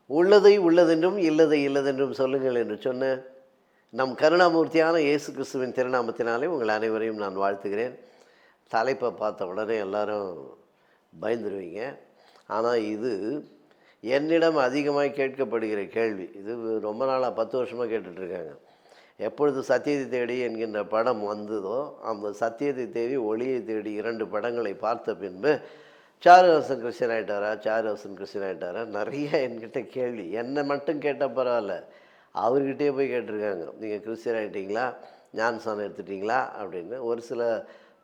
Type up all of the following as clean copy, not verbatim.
உள்ளதை உள்ளதென்றும் இல்லதை இல்லதென்றும் சொல்லுங்கள் என்று சொன்ன நம் கருணாமூர்த்தியான இயேசு கிறிஸ்துவின் திருநாமத்தினாலே உங்கள் அனைவரையும் நான் வாழ்த்துகிறேன். தலைப்பை பார்த்த உடனே எல்லாரும் பயந்துருவீங்க. ஆனால் இது என்னிடம் அதிகமாக கேட்கப்படுகிற கேள்வி. இது ரொம்ப நாளாக 10 வருஷமாக கேட்டுட்ருக்காங்க. எப்பொழுது சத்தியத்தை தேடி என்கின்ற படம் வந்ததோ, அந்த சத்தியத்தை தேடி ஒளியை தேடி 2 படங்களை பார்த்த பின்பு சாருஹாசன் கிறிஸ்டியன் ஆகிட்டாரா, சாருஹாசன் கிறிஸ்டியன் ஆகிட்டாரா, நிறைய என்கிட்ட கேள்வி. என்னை மட்டும் கேட்டால் பரவாயில்ல, அவர்கிட்டே போய் கேட்டிருக்காங்க. நீங்கள் கிறிஸ்டியன் ஆகிட்டீங்களா, ஞானஸ்நானம் எடுத்துட்டிங்களா அப்படின்னு. ஒரு சில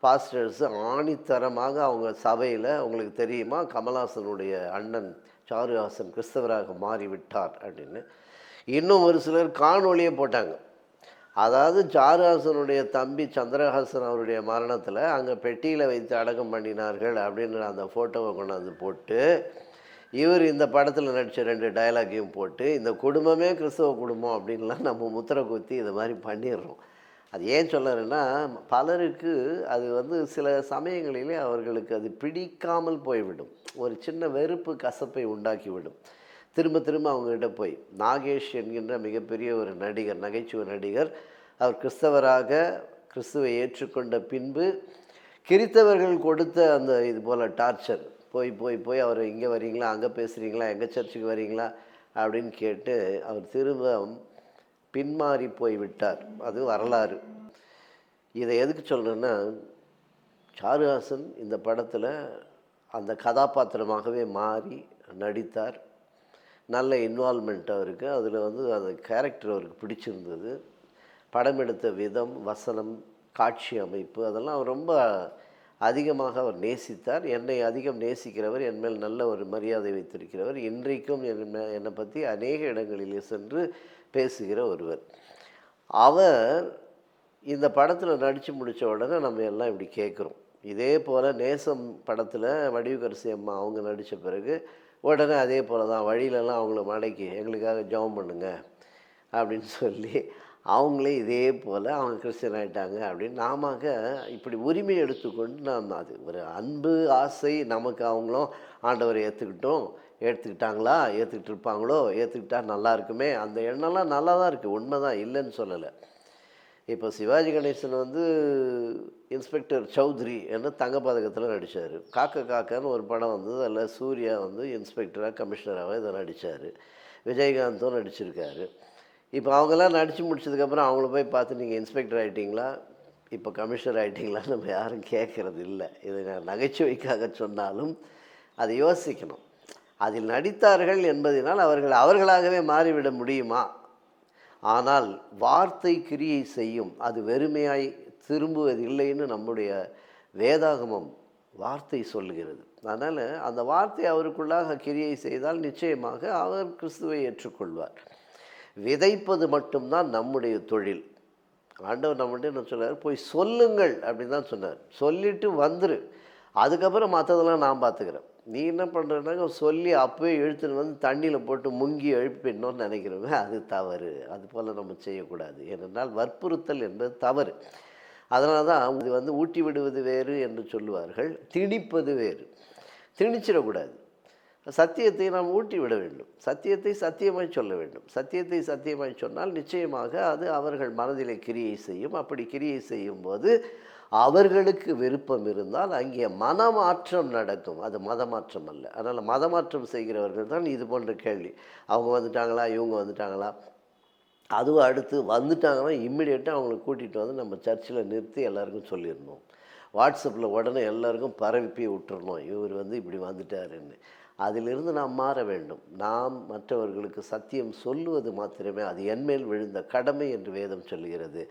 பாஸ்டர்ஸ் ஆணித்தரமாக அவங்க சபையில், உங்களுக்கு தெரியுமா கமல்ஹாசனுடைய அண்ணன் சாருஹாசன் கிறிஸ்தவராக மாறிவிட்டார் அப்படின்னு. இன்னும் ஒரு சிலர் காணொளியே போட்டாங்க. அதாவது சாருஹாசனுடைய தம்பி சந்திரஹாசன் அவருடைய மரணத்தில் அங்கே பெட்டியில் வைத்து அடக்கம் பண்ணினார்கள் அப்படின்ற அந்த ஃபோட்டோவை கொண்டாந்து போட்டு, இவர் இந்த படத்தில் நடித்த 2 டயலாக்கையும் போட்டு, இந்த குடும்பமே கிறிஸ்தவ குடும்பம் அப்படின்லாம் நம்ம முத்திரை குத்தி இதை மாதிரி பண்ணிடுறோம். அது ஏன் சொல்லுறேன்னா, பலருக்கு அது சில சமயங்களிலே அவர்களுக்கு அது பிடிக்காமல் போய்விடும். ஒரு சின்ன வெறுப்பு கசப்பை உண்டாக்கிவிடும். திரும்ப திரும்ப அவங்ககிட்ட போய் நாகேஷ் என்கின்ற மிகப்பெரிய ஒரு நடிகர், நகைச்சுவை நடிகர், அவர் கிறிஸ்தவராக கிறிஸ்துவை ஏற்றுக்கொண்ட பின்பு கிறித்தவர்கள் கொடுத்த அந்த இது போல் டார்ச்சர் போய் போய் போய் அவர் இங்கே வரீங்களா, அங்கே பேசுகிறீங்களா, எங்கள் சர்ச்சுக்கு வரீங்களா அப்படின்னு கேட்டு அவர் திரும்ப பின்மாறி போய்விட்டார். அது வரலாறு. இதை எதுக்கு சொல்கிறேன்னா, சாருஹாசன் இந்த படத்தில் அந்த கதாபாத்திரமாகவே மாறி நடித்தார். நல்ல இன்வால்மெண்ட் அவருக்கு. அதில் அந்த கேரக்டர் அவருக்கு பிடிச்சிருந்தது. படம் எடுத்த விதம், வசனம், காட்சி அமைப்பு அதெல்லாம் அவர் ரொம்ப அதிகமாக அவர் நேசித்தார். என்னை அதிகம் நேசிக்கிறவர், என் மேல் நல்ல ஒரு மரியாதை வைத்திருக்கிறவர். இன்றைக்கும் என்னை பற்றி அநேக இடங்களிலே சென்று பேசுகிற ஒருவர். அவர் இந்த படத்தில் நடித்து முடித்த உடனே நம்ம எல்லாம் இப்படி கேட்குறோம். இதே போல் நேசம் படத்தில் வடிவுக்கரசி அம்மா அவங்க நடித்த பிறகு உடனே அதே போல் தான் வழியிலலாம் அவங்கள மடக்கி எங்களுக்காக ஜெபம் பண்ணுங்க அப்படின்னு சொல்லி அவங்களே இதே போல் அவங்க கிறிஸ்டியன் ஆகிட்டாங்க அப்படின்னு நாம இப்படி உரிமை எடுத்துக்கொண்டு நாம் அது ஒரு அன்பு ஆசை நமக்கு அவங்களும் ஆண்டவரை ஏற்றுக்கிட்டாங்களா, ஏற்றுக்கிட்டு இருப்பாங்களோ, ஏற்றுக்கிட்டா நல்லா இருக்குமே, அந்த எண்ணம்லாம் நல்லா தான் இருக்குது, உண்மை தான், இல்லைன்னு சொல்லலை. இப்போ சிவாஜி கணேசன் இன்ஸ்பெக்டர் சௌத்ரி என்ற தங்கப்பதக்கத்தில் நடித்தார். காக்கான்னு ஒரு படம் வந்தது. அதில் சூர்யா இன்ஸ்பெக்டராக கமிஷனராக இதை நடித்தார். விஜயகாந்தும் நடிச்சிருக்காரு. இப்போ அவங்கெல்லாம் நடித்து முடிச்சதுக்கப்புறம் அவங்கள போய் பார்த்து நீங்கள் இன்ஸ்பெக்டர் ஆகிட்டிங்களா, இப்போ கமிஷனர் ஆகிட்டிங்களான்னு நம்ம யாரும் கேட்குறது இல்லை. இதை நான் நகைச்சுவைக்காக சொன்னாலும் அதை யோசிக்கணும். அதில் நடித்தார்கள் என்பதனால் அவர்களாகவே மாறிவிட முடியுமா? ஆனால் வார்த்தை கிரியை செய்யும், அது வெறுமையாய் திரும்புவதில்லைன்னு நம்முடைய வேதாகமம் வார்த்தை சொல்லுகிறது. அதனால் அந்த வார்த்தை அவருக்குள்ளாக கிரியை செய்தால் நிச்சயமாக அவர் கிறிஸ்துவை ஏற்றுக்கொள்வார். விதைப்பது மட்டும்தான் நம்முடைய தொழில். ஆண்டவர் நம்மகிட்ட என்ன சொன்னார், போய் சொல்லுங்கள் அப்படின்னு தான் சொன்னார். சொல்லிவிட்டு வந்துரு, அதுக்கப்புறம் மற்றதெல்லாம் நான் பார்த்துக்கிறேன். நீ என்ன பண்ணுறனாக்க சொல்லி அப்போவே இழுத்துன்னு தண்ணியில் போட்டு முங்கி எழுப்பிடணும்னு நினைக்கிறோங்க, அது தவறு. அது போல் நம்ம செய்யக்கூடாது. ஏனென்றால் வற்புறுத்தல் என்பது தவறு. அதனால தான் இது ஊட்டி விடுவது வேறு என்று சொல்லுவார்கள், திணிப்பது வேறு. திணிச்சிடக்கூடாது. சத்தியத்தை நாம் ஊட்டி விட வேண்டும். சத்தியத்தை சத்தியமாய் சொல்ல வேண்டும். சத்தியத்தை சத்தியமாய் சொன்னால் நிச்சயமாக அது அவர்கள் மனதிலே கிரியை செய்யும். அப்படி கிரியை செய்யும்போது அவர்களுக்கு விருப்பம் இருந்தால் அங்கே மனமாற்றம் நடக்கும். அது மதமாற்றம் அல்ல. அதனால் மதமாற்றம் செய்கிறவர்கள் தான் இது போன்ற கேள்வி. அவங்க வந்துட்டாங்களா, இவங்க வந்துட்டாங்களா, அதுவும் அடுத்து வந்துட்டாங்கன்னா இம்மிடியேட்டாக அவங்களை கூட்டிகிட்டு நம்ம சர்ச்சில் நிறுத்தி எல்லாருக்கும் சொல்லிடணும். வாட்ஸ்அப்பில் உடனே எல்லாருக்கும் பரப்பி விட்டுறணும், இவர் இப்படி வந்துட்டாருன்னு. அதிலிருந்து நாம் மாற வேண்டும். நாம் மற்றவர்களுக்கு சத்தியம் சொல்லுவது மாத்திரமே அது என்மேல் விழுந்த கடமை என்று வேதம் சொல்லுகிறது.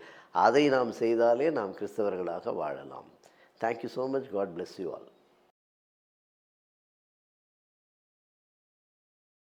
அதை நாம் செய்தாலே நாம் கிறிஸ்தவர்களாக வாழலாம். Thank you so much. God bless you all.